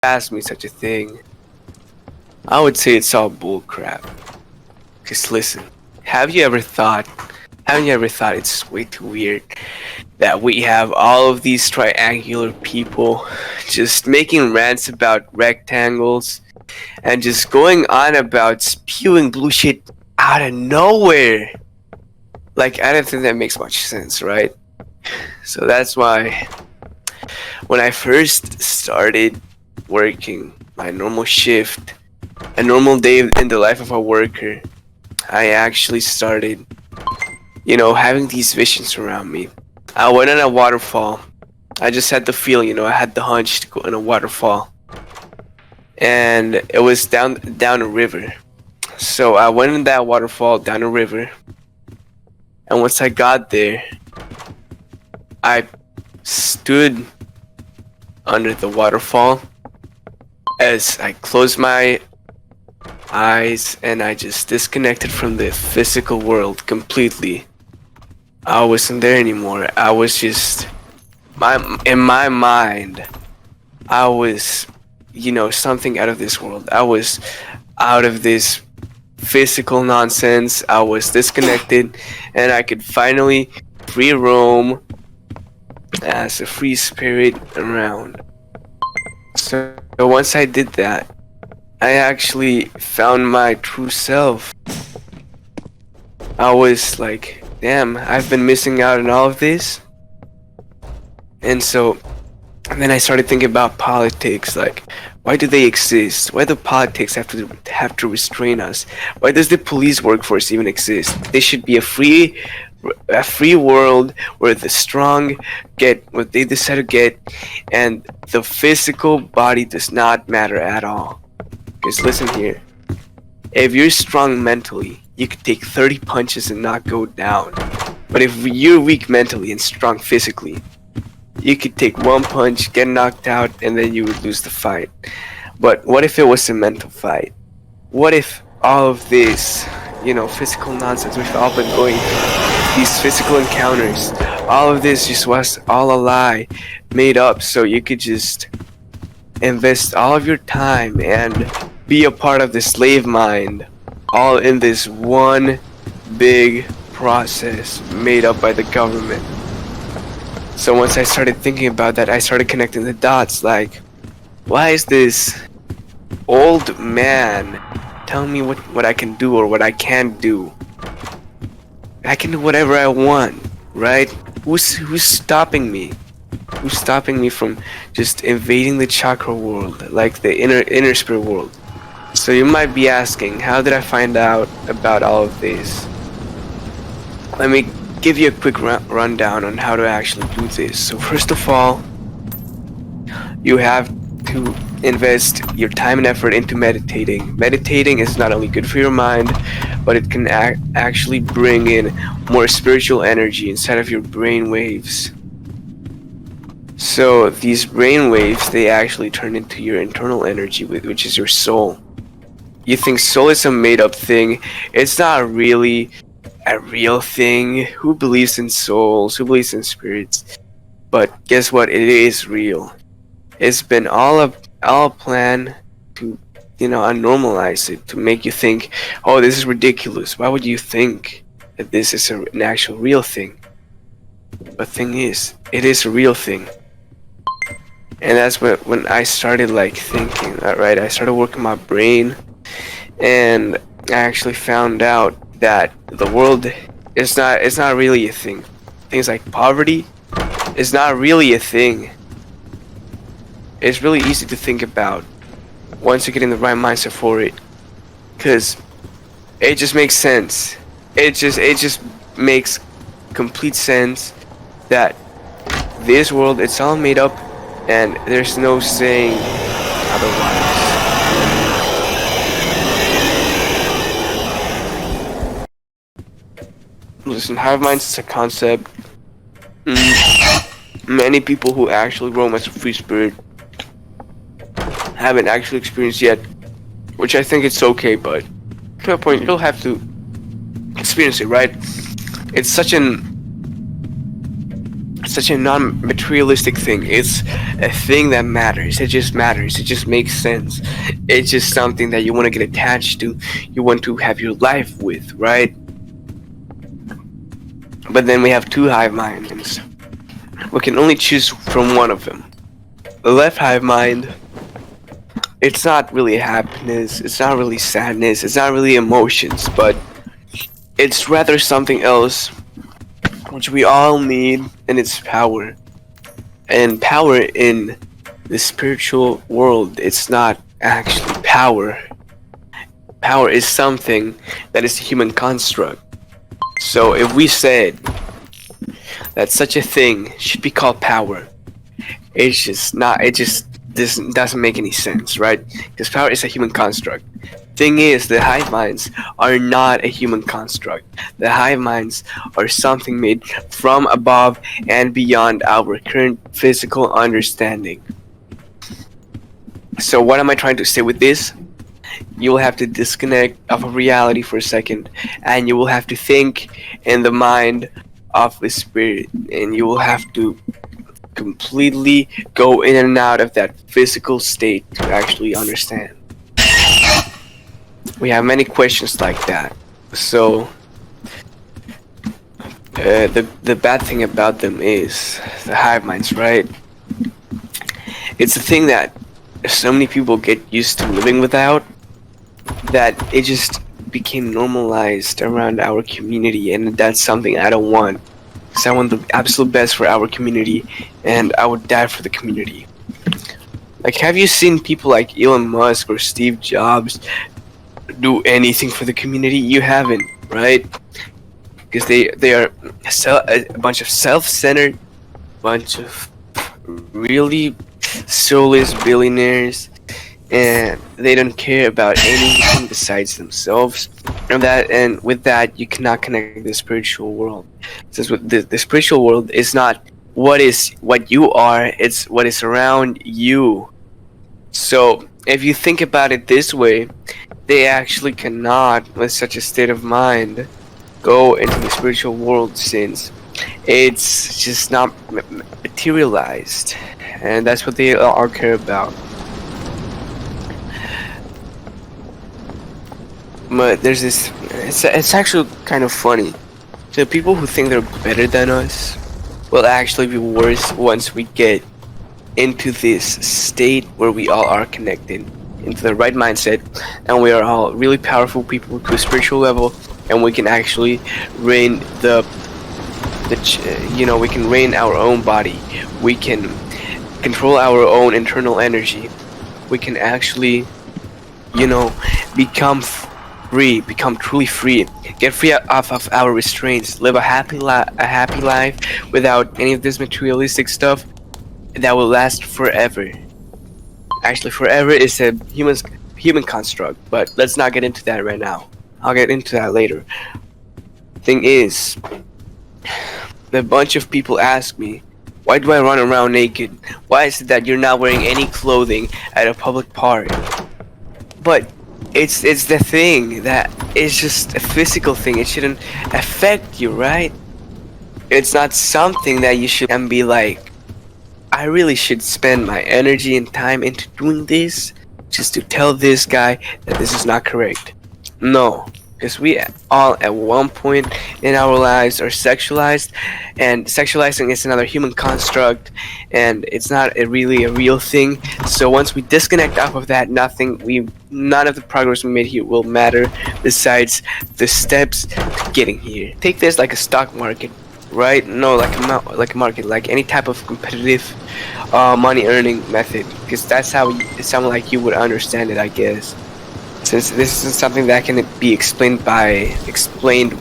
ask me such a thing, I would say it's all bullcrap. Cause listen, have you ever thought, haven't you ever thought it's way too weird that we have all of these triangular people just making rants about rectangles and just going on about spewing blue shit out of nowhere? Like, I don't think that makes much sense, right? So that's why when I first started working my normal shift, a normal day in the life of a worker, I actually started, having these visions around me. I went on a waterfall. I just had the feeling, I had the hunch to go in a waterfall. And it was down a river. So I went in that waterfall down a river. And once I got there, I stood under the waterfall as I closed my eyes and I just disconnected from the physical world completely. I wasn't there anymore. I was just in my mind. I was, something out of this world. I was out of this physical nonsense. I was disconnected, and I could finally free roam as a free spirit around. So once I did that, I actually found my true self. I was like, damn, I've been missing out on all of this. And then I started thinking about politics, like, why do they exist? Why do politics have to restrain us? Why does the police workforce even exist? They should be a free world where the strong get what they decide to get, and the physical body does not matter at all. Because listen here, if you're strong mentally, you could take 30 punches and not go down. But if you're weak mentally and strong physically, you could take one punch, get knocked out, and then you would lose the fight. But what if it was a mental fight? What if all of this, physical nonsense we've all been going through, these physical encounters, all of this just was all a lie, made up, so you could just invest all of your time and be a part of the slave mind, all in this one big process made up by the government. So once I started thinking about that, I started connecting the dots, like, why is this old man telling me what I can do or what I can't do? I can do whatever I want, right? Who's stopping me? Who's stopping me from just invading the chakra world, like the inner spirit world? So you might be asking, how did I find out about all of this? Let me give you a quick rundown on how to actually do this. So first of all, you have to invest your time and effort into meditating. Meditating is not only good for your mind, but it can actually bring in more spiritual energy inside of your brain waves. So these brain waves, they actually turn into your internal energy, which is your soul. You think soul is a made-up thing. It's not really a real thing. Who believes in souls? Who believes in spirits? But guess what? It is real. It's been all a plan to, unnormalize it, to make you think, oh, this is ridiculous. Why would you think that this is an actual real thing? But thing is, it is a real thing. And that's when I started thinking, right? I started working my brain, and I actually found out that the world is not really a thing. Things like poverty is not really a thing. It's really easy to think about once you get in the right mindset for it, because it just makes sense. It just makes complete sense that this world, it's all made up, and there's no saying otherwise. Listen, hive minds is a concept. Many people who actually roam as a free spirit haven't actually experienced yet, which I think it's okay, but to a point you'll have to experience it, right? It's such such a non-materialistic thing. It's a thing that matters. It just matters. It just makes sense. It's just something that you want to get attached to. You want to have your life with, right? But then we have two hive minds. We can only choose from one of them. The left hive mind, it's not really happiness, it's not really sadness, it's not really emotions, but it's rather something else which we all need, and it's power. And power in the spiritual world, it's not actually power. Power is something that is a human construct. So if we said that such a thing should be called power, it's just not, it just doesn't make any sense, right? Because power is a human construct. Thing is, the hive minds are not a human construct. The hive minds are something made from above and beyond our current physical understanding. So what am I trying to say with this? You will have to disconnect of reality for a second, and you will have to think in the mind of the spirit, and you will have to completely go in and out of that physical state to actually understand. We have many questions like that. So the bad thing about them is the hive minds, right? It's a thing that so many people get used to living without, that it just became normalized around our community, and that's something I don't want. Because I want the absolute best for our community, and I would die for the community. Like, have you seen people like Elon Musk or Steve Jobs do anything for the community? You haven't, right? Because they are a bunch of self-centered, bunch of really soulless billionaires, and they don't care about anything besides themselves. And with that, you cannot connect the spiritual world. Since the spiritual world is not what you are, it's what is around you. So if you think about it this way, they actually cannot, with such a state of mind, go into the spiritual world, since it's just not materialized, and that's what they all care about. But there's this, it's actually kind of funny. So people who think they're better than us will actually be worse once we get into this state where we all are connected into the right mindset, and we are all really powerful people to a spiritual level, and we can actually reign we can reign our own body. We can control our own internal energy. We can actually, become free, become truly free, get free off of our restraints, live a happy life without any of this materialistic stuff that will last forever. Actually, forever is a human construct, but let's not get into that right now. I'll get into that later. Thing is, a bunch of people ask me, why do I run around naked? Why is it that you're not wearing any clothing at a public park? But it's the thing that it's just a physical thing. It shouldn't affect you, right? It's not something that you should be like, I really should spend my energy and time into doing this just to tell this guy that this is not correct. No, because we all at one point in our lives are sexualized, and sexualizing is another human construct, and it's not really a real thing. So once we disconnect off of that, none of the progress we made here will matter besides the steps to getting here. Take this like a stock market, right? No, like a market, like any type of competitive money earning method, because that's how it sounded like you would understand it, I guess. Since this isn't something that can be explained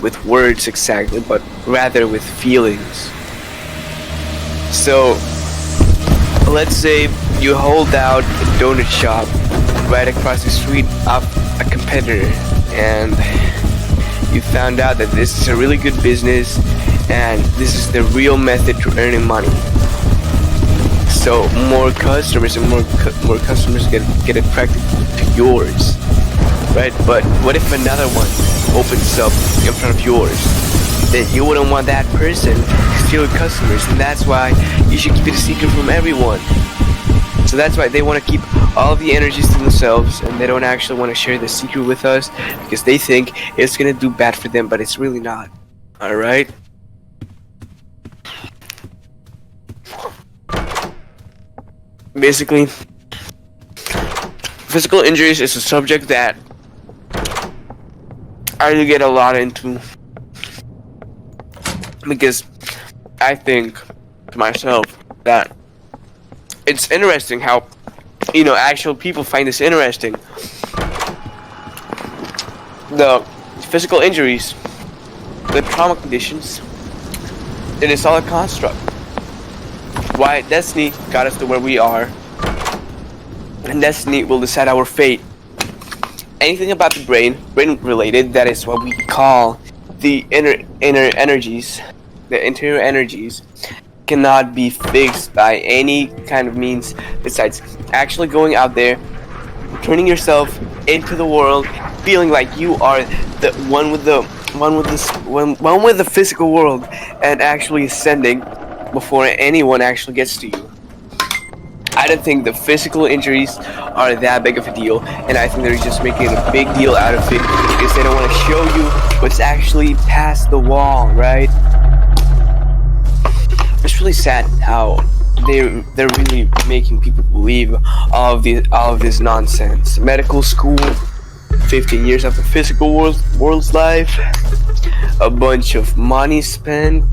with words exactly, but rather with feelings. So let's say you hold out a donut shop right across the street of a competitor, and you found out that this is a really good business and this is the real method to earning money. So more customers and more customers get attracted to yours, right? But what if another one opens up in front of yours? that you wouldn't want that person to steal your customers, and that's why you should keep it a secret from everyone. So that's why they want to keep all of the energies to themselves, and they don't actually want to share the secret with us because they think it's gonna do bad for them, but it's really not. Alright? Basically, physical injuries is a subject that I do get a lot into because I think to myself that it's interesting how, actual people find this interesting. The physical injuries, the trauma conditions, it is all a construct. Why destiny got us to where we are, and destiny will decide our fate. Anything about the brain related, that is what we call the inner energies, the interior energies, cannot be fixed by any kind of means besides actually going out there, turning yourself into the world, feeling like you are the one with the physical world, and actually ascending before anyone actually gets to you. I don't think the physical injuries are that big of a deal, and I think they're just making a big deal out of it because they don't want to show you what's actually past the wall, right? It's really sad how they're really making people believe all of this nonsense. Medical school, 15 years of the physical world's life, a bunch of money spent,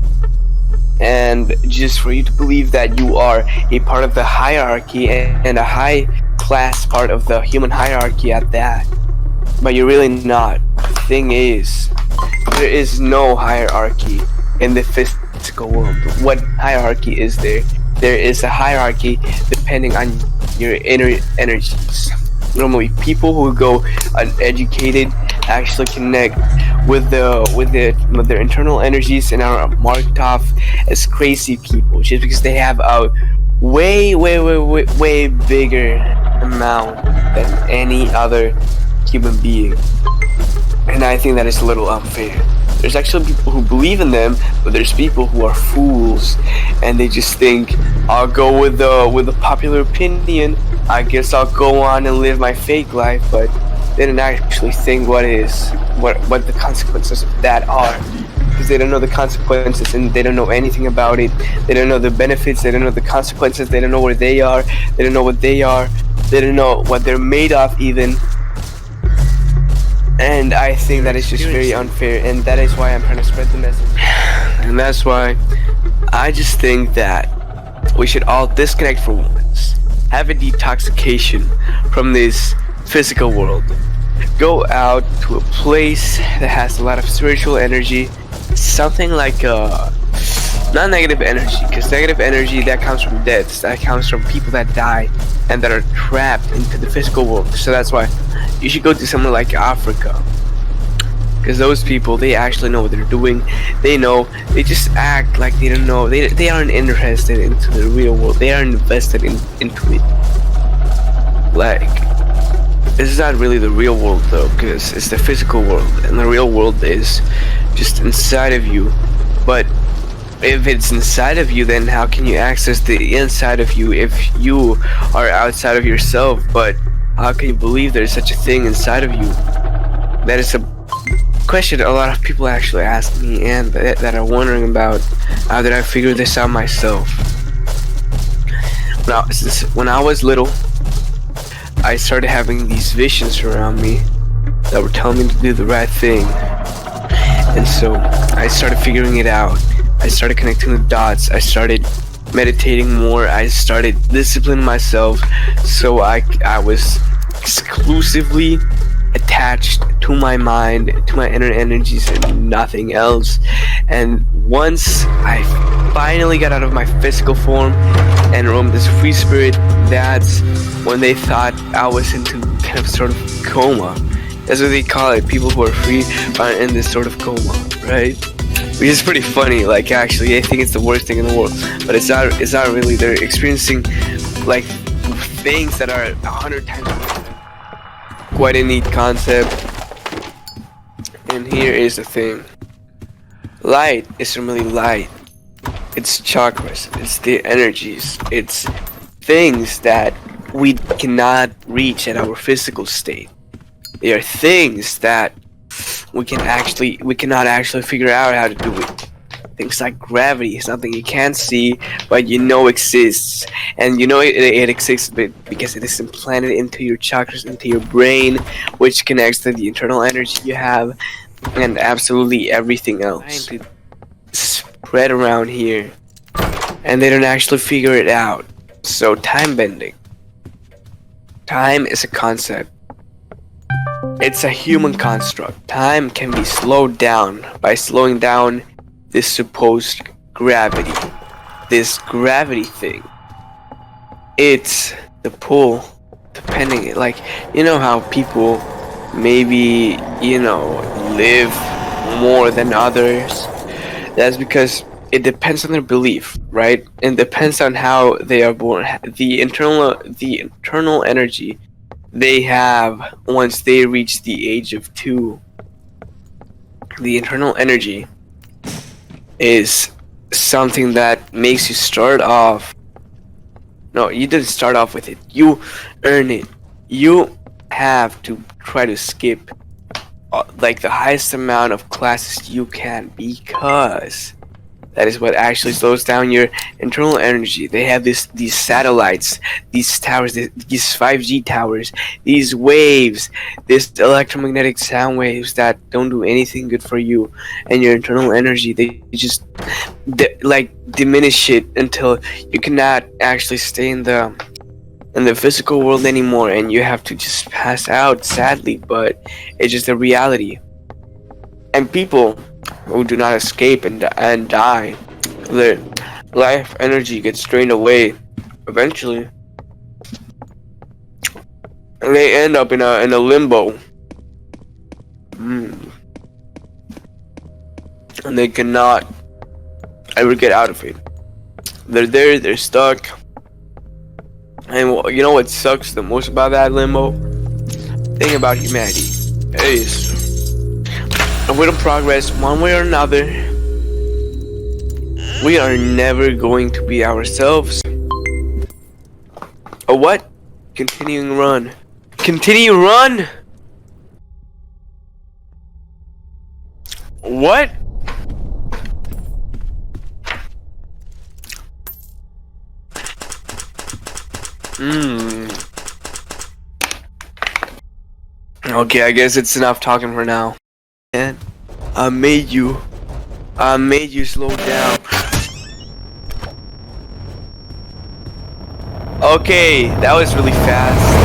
and just for you to believe that you are a part of the hierarchy and a high class part of the human hierarchy at that, but you're really not. The thing is, there is no hierarchy in the physical world. What hierarchy is there? There is a hierarchy depending on your inner energies. Normally, people who go uneducated actually connect with their internal energies and are marked off as crazy people just because they have a way bigger amount than any other human being. And I think that is a little unfair. There's actually people who believe in them, but there's people who are fools and they just think, I'll go with the popular opinion, I guess I'll go on and live my fake life, but they didn't actually think what the consequences of that are, because they don't know the consequences and they don't know anything about it. They don't know the benefits, they don't know the consequences, they don't know where they are, they don't know what they are, they don't know what they're made of even. And I think that is just very unfair, and that is why I'm trying to spread the message. And that's why I just think that we should all disconnect for once, have a detoxification from this physical world, go out to a place that has a lot of spiritual energy, something like not negative energy, because negative energy, that comes from deaths, that comes from people that die and that are trapped into the physical world. So that's why you should go to somewhere like Africa, because those people, they actually know what they're doing. They know, they just act like they don't know. They aren't interested into the real world. They aren't invested into it. Like, it's not really the real world though, because it's the physical world, and the real world is just inside of you. But if it's inside of you, then how can you access the inside of you if you are outside of yourself? But how can you believe there's such a thing inside of you? That is a question a lot of people actually ask me, and that are wondering about how did I figure this out myself. When I was little, I started having these visions around me that were telling me to do the right thing, and so I started figuring it out. I started connecting the dots. I started meditating more. I started disciplining myself, so I was exclusively attached to my mind, to my inner energies, and nothing else. And once I finally got out of my physical form and roamed as a free spirit, that's when they thought I was into kind of sort of coma. That's what they call it. People who are free are in this sort of coma, right? Which is pretty funny. Like, actually, they think it's the worst thing in the world, but it's not really. They're experiencing like things that are 100 times worse. Quite a neat concept. And here is the thing. Light isn't really light. It's chakras. It's the energies. It's things that we cannot reach at our physical state. They are things that we cannot actually figure out how to do it. Things like gravity, something you can't see but you know exists, and you know it exists because it is implanted into your chakras, into your brain, which connects to the internal energy you have, and absolutely everything else. To spread around here, and they don't actually figure it out. So time bending. Time is a concept. It's a human construct. Time can be slowed down by slowing down this supposed gravity. This gravity thing. It's the pull, depending, like, you know how people maybe, live more than others? That's because it depends on their belief, right? And depends on how they are born. The internal energy they have once they reach the age of 2. The internal energy is something that makes you start off. No, you didn't start off with it. You earn it. You have to try to skip like the highest amount of classes you can, because that is what actually slows down your internal energy. They have these satellites, these towers, these 5G towers, these waves, these electromagnetic sound waves that don't do anything good for you and your internal energy. They just diminish it until you cannot actually stay in the physical world anymore, and you have to just pass out, sadly, but it's just a reality. And people who do not escape and die, their life energy gets drained away eventually, and they end up in a limbo. And they cannot ever get out of it. They're there, they're stuck. And you know what sucks the most about that limbo? Thing about humanity is, if we don't progress one way or another, we are never going to be ourselves. A what? Continuing run. Continue run? What? Okay, I guess it's enough talking for now. And I made you slow down. Okay, that was really fast.